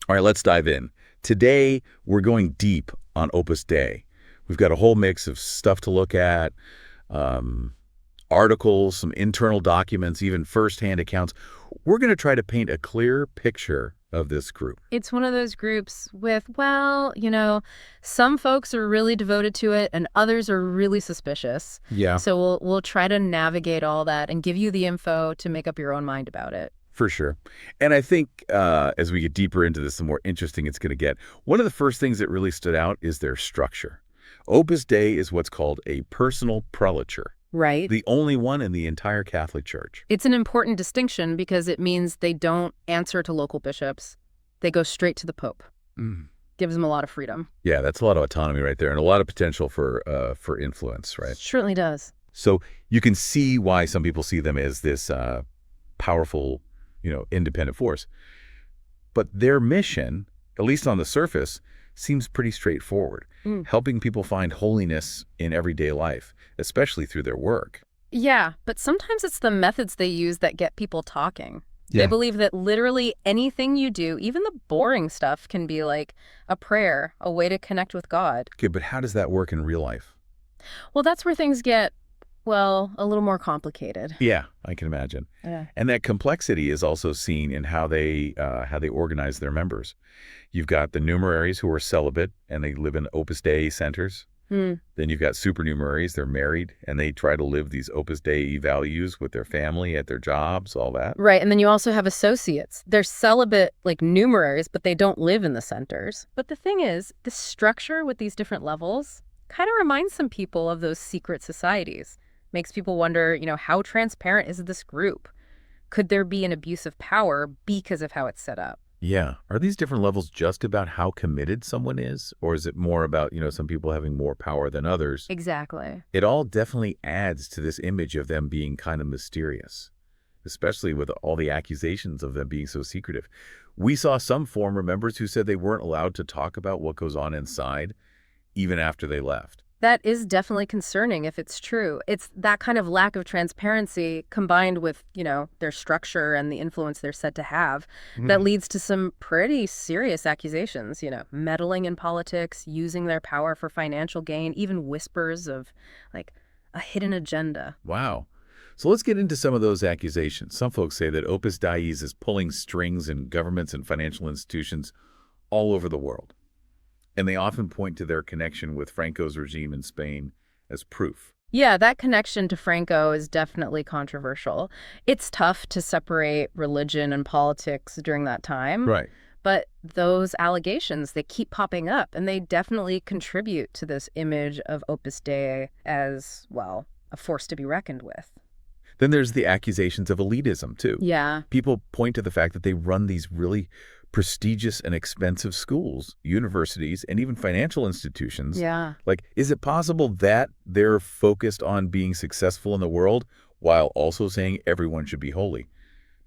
All right, let's dive in. Today, we're going deep on Opus Dei. We've got a whole mix of stuff to look at, um, articles, some internal documents, even firsthand accounts. We're going to try to paint a clear picture of this group. It's one of those groups with, well, some folks are really devoted to it and others are really suspicious. Yeah, So we'll try to navigate all that and give you the info to make up your own mind about it. for sure. And I think as we get deeper into this, the more interesting it's going to get. One of the first things that really stood out is their structure. Opus Dei is what's called a personal prelature, Right. the only one in the entire Catholic Church. It's an important distinction because it means they don't answer to local bishops. They go straight to the Pope. Mm. Gives them a lot of freedom. Yeah, that's a lot of autonomy right there and a lot of potential for influence, right? Certainly does. So you can see why some people see them as this powerful, independent force. But their mission, at least on the surface, seems pretty straightforward, helping people find holiness in everyday life, especially through their work. Yeah, but sometimes it's the methods they use that get people talking. Yeah. They believe that literally anything you do, even the boring stuff, can be like a prayer, a way to connect with God. Okay, but how does that work in real life? Well, that's where things get, well, a little more complicated. Yeah, I can imagine. Yeah. And that complexity is also seen in how they organize their members. You've got the numeraries who are celibate and they live in Opus Dei centers. Then you've got supernumeraries, they're married, and they try to live these Opus Dei values with their family, at their jobs, all that. Right, and then you also have associates. They're celibate, like numeraries, but they don't live in the centers. But the thing is, this structure with these different levels kind of reminds some people of those secret societies. Makes people wonder, how transparent is this group? Could there be an abuse of power because of how it's set up? Yeah. Are these different levels just about how committed someone is? Or is it more about, some people having more power than others? Exactly. It all definitely adds to this image of them being kind of mysterious, especially with all the accusations of them being so secretive. We saw some former members who said they weren't allowed to talk about what goes on inside, even after they left. That is definitely concerning if it's true. It's that kind of lack of transparency combined with, their structure and the influence they're said to have that leads to some pretty serious accusations, meddling in politics, using their power for financial gain, even whispers of like a hidden agenda. Wow. So let's get into some of those accusations. Some folks say that Opus Dei is pulling strings in governments and financial institutions all over the world. And they often point to their connection with Franco's regime in Spain as proof. Yeah, that connection to Franco is definitely controversial. It's tough to separate religion and politics during that time. Right. But those allegations, they keep popping up, and they definitely contribute to this image of Opus Dei as, well, a force to be reckoned with. Then there's the accusations of elitism, too. Yeah. People point to the fact that they run these really prestigious and expensive schools, universities, and even financial institutions. Yeah. Like, is it possible that they're focused on being successful in the world while also saying everyone should be holy?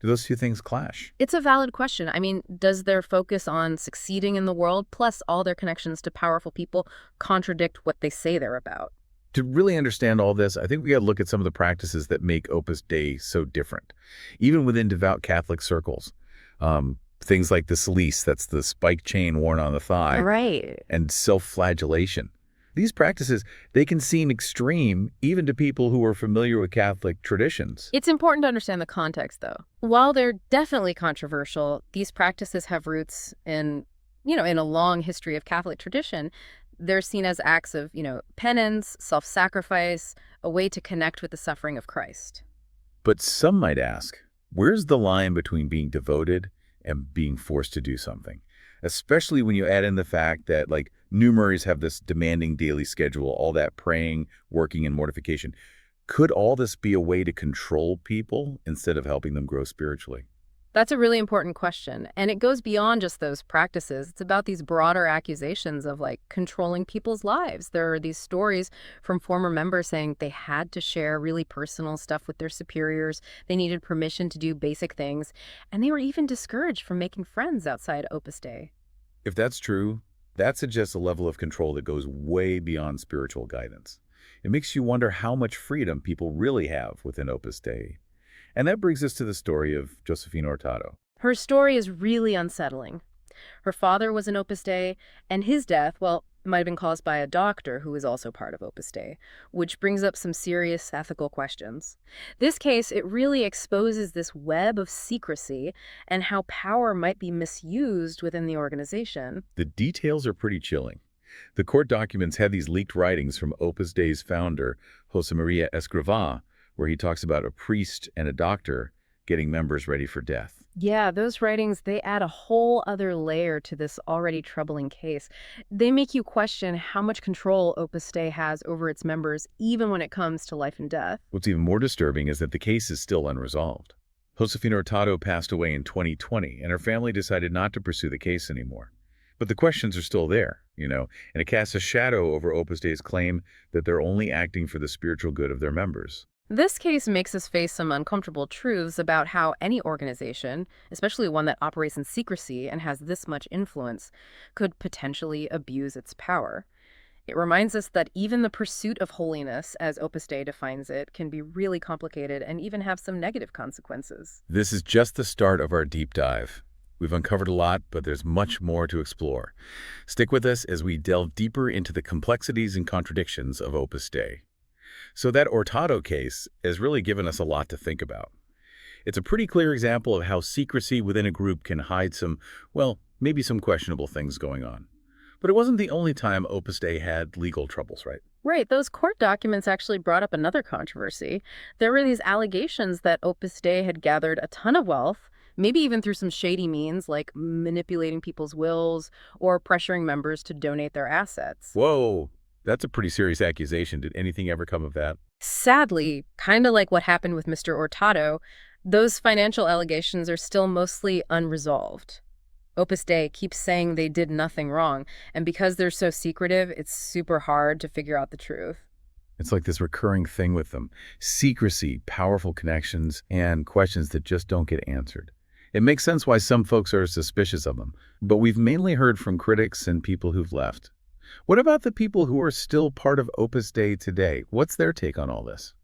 Do those two things clash? It's a valid question. I mean, does their focus on succeeding in the world, plus all their connections to powerful people, contradict what they say they're about? To really understand all this, I think we got to look at some of the practices that make Opus Dei so different, even within devout Catholic circles. Things like the cilice, that's the spike chain worn on the thigh, Right. and self-flagellation. These practices, they can seem extreme even to people who are familiar with Catholic traditions. It's important to understand the context, though. While they're definitely controversial, these practices have roots in, in a long history of Catholic tradition. They're seen as acts of, penance, self-sacrifice, a way to connect with the suffering of Christ. But some might ask, where's the line between being devoted and being forced to do something? Especially when you add in the fact that, numeraries have this demanding daily schedule, all that praying, working, and mortification. Could all this be a way to control people instead of helping them grow spiritually? That's a really important question. And it goes beyond just those practices. It's about these broader accusations of controlling people's lives. There are these stories from former members saying they had to share really personal stuff with their superiors. They needed permission to do basic things. And they were even discouraged from making friends outside Opus Dei. If that's true, that suggests a level of control that goes way beyond spiritual guidance. It makes you wonder how much freedom people really have within Opus Dei. And that brings us to the story of Josephine Hurtado. Her story is really unsettling. Her father was an Opus Dei, and his death, well, might have been caused by a doctor who was also part of Opus Dei, which brings up some serious ethical questions. This case, it really exposes this web of secrecy and how power might be misused within the organization. The details are pretty chilling. The court documents have these leaked writings from Opus Dei's founder, Josemaria Escrivá, where he talks about a priest and a doctor getting members ready for death. Yeah, those writings, they add a whole other layer to this already troubling case. They make you question how much control Opus Dei has over its members, even when it comes to life and death. What's even more disturbing is that the case is still unresolved. Josefina Hurtado passed away in 2020, and her family decided not to pursue the case anymore. But the questions are still there, and it casts a shadow over Opus Dei's claim that they're only acting for the spiritual good of their members. This case makes us face some uncomfortable truths about how any organization, especially one that operates in secrecy and has this much influence, could potentially abuse its power. It reminds us that even the pursuit of holiness, as Opus Dei defines it, can be really complicated and even have some negative consequences. This is just the start of our deep dive. We've uncovered a lot, but there's much more to explore. Stick with us as we delve deeper into the complexities and contradictions of Opus Dei. So that Hurtado case has really given us a lot to think about. It's a pretty clear example of how secrecy within a group can hide some, well, maybe some questionable things going on. But it wasn't the only time Opus Dei had legal troubles, right? Right, those court documents actually brought up another controversy. There were these allegations that Opus Dei had gathered a ton of wealth, maybe even through some shady means like manipulating people's wills or pressuring members to donate their assets. Whoa, that's a pretty serious accusation. Did anything ever come of that? Sadly, kind of like what happened with Mr. Hurtado, those financial allegations are still mostly unresolved. Opus Dei keeps saying they did nothing wrong, and because they're so secretive, it's super hard to figure out the truth. It's like this recurring thing with them. Secrecy, powerful connections, and questions that just don't get answered. It makes sense why some folks are suspicious of them, but we've mainly heard from critics and people who've left. What about the people who are still part of Opus Dei today? What's their take on all this?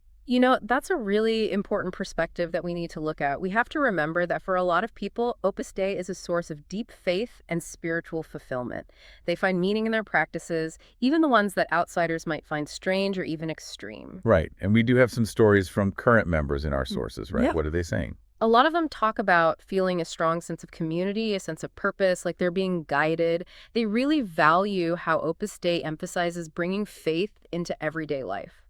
That's a really important perspective that we need to look at. We have to remember that for a lot of people, Opus Dei is a source of deep faith and spiritual fulfillment. They find meaning in their practices, even the ones that outsiders might find strange or even extreme. Right, and we do have some stories from current members in our sources, right? Yeah. What are they saying? A lot of them talk about feeling a strong sense of community, a sense of purpose, like they're being guided. They really value how Opus Dei emphasizes bringing faith into everyday life.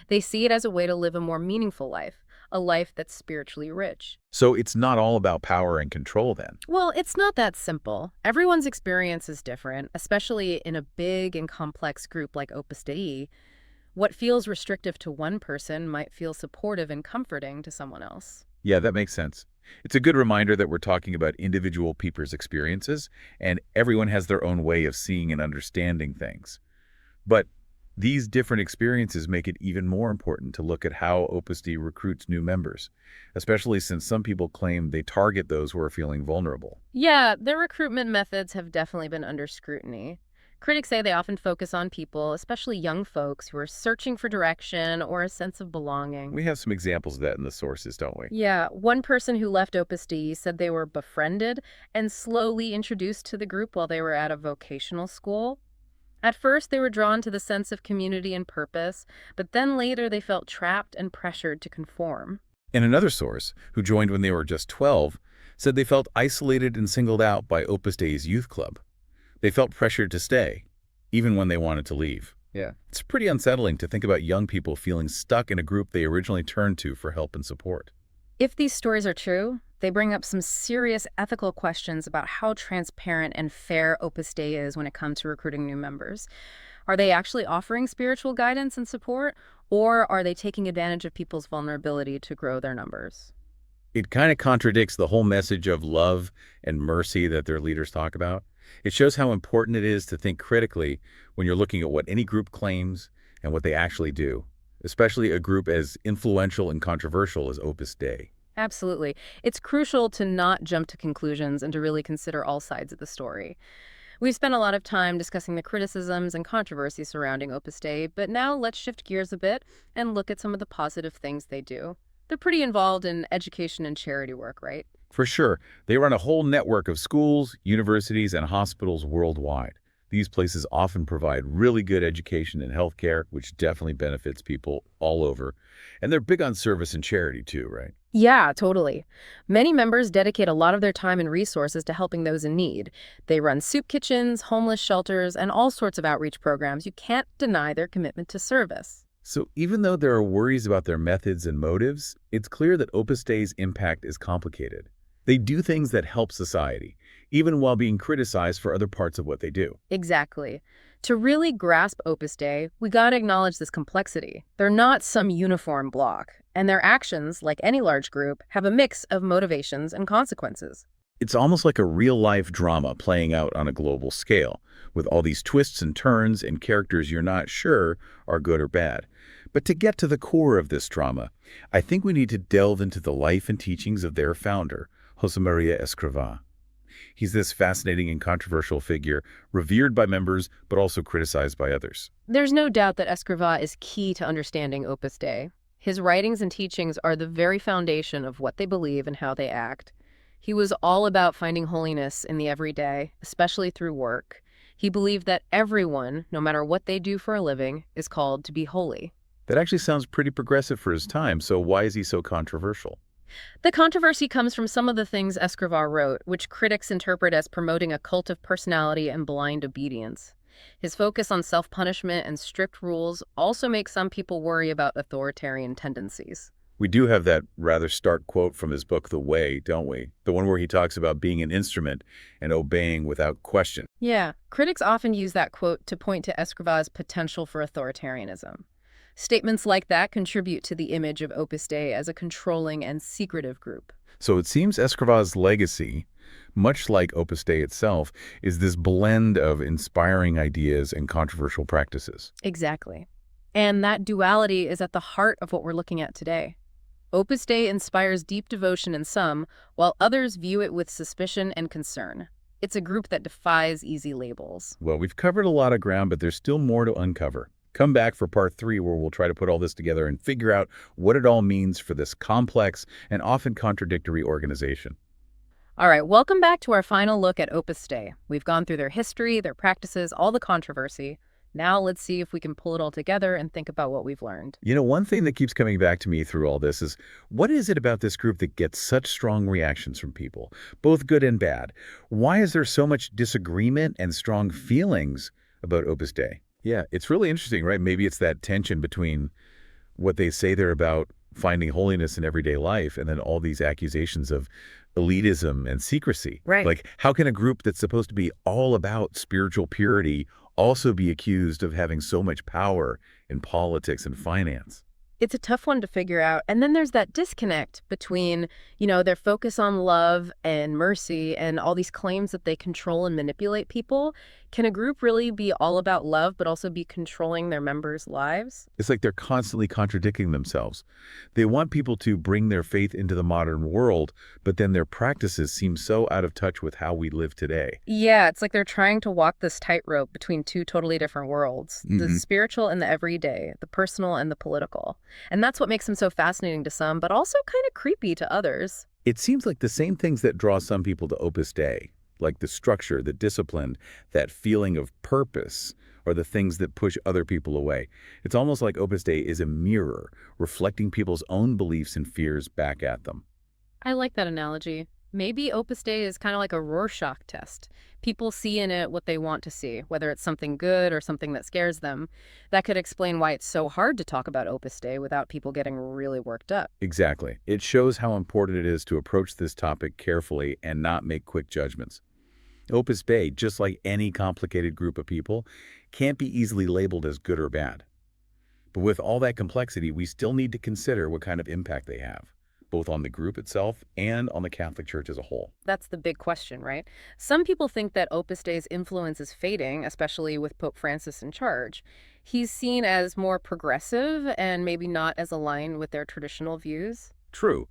They see it as a way to live a more meaningful life, a life that's spiritually rich. So it's not all about power and control then? Well, it's not that simple. Everyone's experience is different, especially in a big and complex group like Opus Dei. What feels restrictive to one person might feel supportive and comforting to someone else. Yeah, that makes sense. It's a good reminder that we're talking about individual people's experiences, and everyone has their own way of seeing and understanding things. But these different experiences make it even more important to look at how Opus Dei recruits new members, especially since some people claim they target those who are feeling vulnerable. Yeah, their recruitment methods have definitely been under scrutiny. Critics say they often focus on people, especially young folks, who are searching for direction or a sense of belonging. We have some examples of that in the sources, don't we? Yeah, one person who left Opus Dei said they were befriended and slowly introduced to the group while they were at a vocational school. At first, they were drawn to the sense of community and purpose, but then later they felt trapped and pressured to conform. And another source, who joined when they were just 12, said they felt isolated and singled out by Opus Dei's youth club. They felt pressured to stay, even when they wanted to leave. Yeah. It's pretty unsettling to think about young people feeling stuck in a group they originally turned to for help and support. If these stories are true, they bring up some serious ethical questions about how transparent and fair Opus Dei is when it comes to recruiting new members. Are they actually offering spiritual guidance and support, or are they taking advantage of people's vulnerability to grow their numbers? It kind of contradicts the whole message of love and mercy that their leaders talk about. It shows how important it is to think critically when you're looking at what any group claims and what they actually do, especially a group as influential and controversial as Opus Dei. Absolutely. It's crucial to not jump to conclusions and to really consider all sides of the story. We've spent a lot of time discussing the criticisms and controversies surrounding Opus Dei, but now let's shift gears a bit and look at some of the positive things they do. They're pretty involved in education and charity work, right? For sure, they run a whole network of schools, universities, and hospitals worldwide. These places often provide really good education and healthcare, which definitely benefits people all over. And they're big on service and charity too, right? Yeah, totally. Many members dedicate a lot of their time and resources to helping those in need. They run soup kitchens, homeless shelters, and all sorts of outreach programs. You can't deny their commitment to service. So even though there are worries about their methods and motives, it's clear that Opus Dei's impact is complicated. They do things that help society, even while being criticized for other parts of what they do. Exactly. To really grasp Opus Dei, we gotta acknowledge this complexity. They're not some uniform block, and their actions, like any large group, have a mix of motivations and consequences. It's almost like a real-life drama playing out on a global scale, with all these twists and turns and characters you're not sure are good or bad. But to get to the core of this drama, I think we need to delve into the life and teachings of their founder, Josemaria Escrivá. He's this fascinating and controversial figure, revered by members, but also criticized by others. There's no doubt that Escrivá is key to understanding Opus Dei. His writings and teachings are the very foundation of what they believe and how they act. He was all about finding holiness in the everyday, especially through work. He believed that everyone, no matter what they do for a living, is called to be holy. That actually sounds pretty progressive for his time, so why is he so controversial? The controversy comes from some of the things Escrivá wrote, which critics interpret as promoting a cult of personality and blind obedience. His focus on self-punishment and strict rules also makes some people worry about authoritarian tendencies. We do have that rather stark quote from his book, The Way, don't we? The one where he talks about being an instrument and obeying without question. Yeah, critics often use that quote to point to Escrivá's potential for authoritarianism. Statements like that contribute to the image of Opus Dei as a controlling and secretive group. So it seems Escrivá's legacy, much like Opus Dei itself, is this blend of inspiring ideas and controversial practices. Exactly. And that duality is at the heart of what we're looking at today. Opus Dei inspires deep devotion in some, while others view it with suspicion and concern. It's a group that defies easy labels. Well, we've covered a lot of ground, but there's still more to uncover. Come back for part 3, where we'll try to put all this together and figure out what it all means for this complex and often contradictory organization. All right, welcome back to our final look at Opus Dei. We've gone through their history, their practices, all the controversy. Now let's see if we can pull it all together and think about what we've learned. You know, one thing that keeps coming back to me through all this is, what is it about this group that gets such strong reactions from people, both good and bad? Why is there so much disagreement and strong feelings about Opus Dei? Yeah, it's really interesting, right? Maybe it's that tension between what they say they're about, finding holiness in everyday life, and then all these accusations of elitism and secrecy. Right. Like, how can a group that's supposed to be all about spiritual purity also be accused of having so much power in politics and finance? It's a tough one to figure out. And then there's that disconnect between, their focus on love and mercy and all these claims that they control and manipulate people. Can a group really be all about love but also be controlling their members' lives? It's like they're constantly contradicting themselves. They want people to bring their faith into the modern world, but then their practices seem so out of touch with how we live today. Yeah, it's like they're trying to walk this tightrope between two totally different worlds, the spiritual and the everyday, the personal and the political. And that's what makes them so fascinating to some, but also kind of creepy to others. It seems like the same things that draw some people to Opus Dei, like the structure, the discipline, that feeling of purpose, are the things that push other people away. It's almost like Opus Dei is a mirror, reflecting people's own beliefs and fears back at them. I like that analogy. Maybe Opus Dei is kind of like a Rorschach test. People see in it what they want to see, whether it's something good or something that scares them. That could explain why it's so hard to talk about Opus Dei without people getting really worked up. Exactly. It shows how important it is to approach this topic carefully and not make quick judgments. Opus Dei, just like any complicated group of people, can't be easily labeled as good or bad. But with all that complexity, we still need to consider what kind of impact they have, both on the group itself and on the Catholic Church as a whole. That's the big question, right? Some people think that Opus Dei's influence is fading, especially with Pope Francis in charge. He's seen as more progressive and maybe not as aligned with their traditional views. True.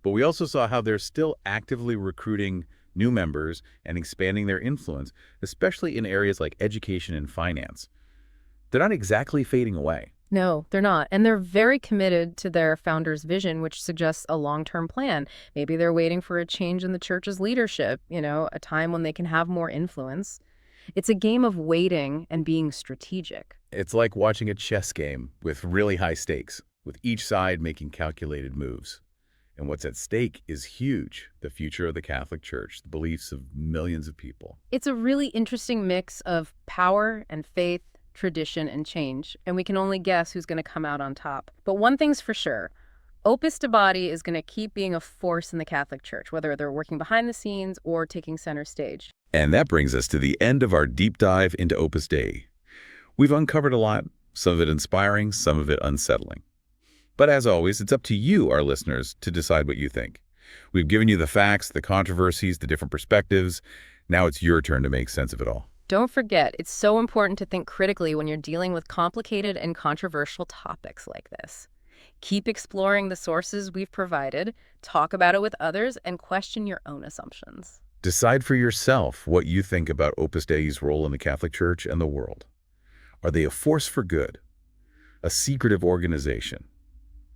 But we also saw how they're still actively recruiting new members and expanding their influence, especially in areas like education and finance. They're not exactly fading away. No, they're not. And they're very committed to their founder's vision, which suggests a long-term plan. Maybe they're waiting for a change in the church's leadership, a time when they can have more influence. It's a game of waiting and being strategic. It's like watching a chess game with really high stakes, with each side making calculated moves. And what's at stake is huge: the future of the Catholic Church, the beliefs of millions of people. It's a really interesting mix of power and faith, tradition and change, and we can only guess who's going to come out on top. But one thing's for sure, Opus Dei is going to keep being a force in the Catholic Church, whether they're working behind the scenes or taking center stage. And that brings us to the end of our deep dive into Opus Dei. We've uncovered a lot, some of it inspiring, some of it unsettling. But as always, it's up to you, our listeners, to decide what you think. We've given you the facts, the controversies, the different perspectives. Now it's your turn to make sense of it all. Don't forget, it's so important to think critically when you're dealing with complicated and controversial topics like this. Keep exploring the sources we've provided, talk about it with others, and question your own assumptions. Decide for yourself what you think about Opus Dei's role in the Catholic Church and the world. Are they a force for good? A secretive organization?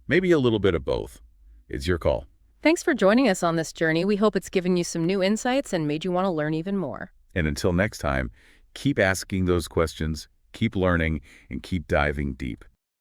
Maybe a little bit of both. It's your call. Thanks for joining us on this journey. We hope it's given you some new insights and made you want to learn even more. And until next time, keep asking those questions, keep learning, and keep diving deep.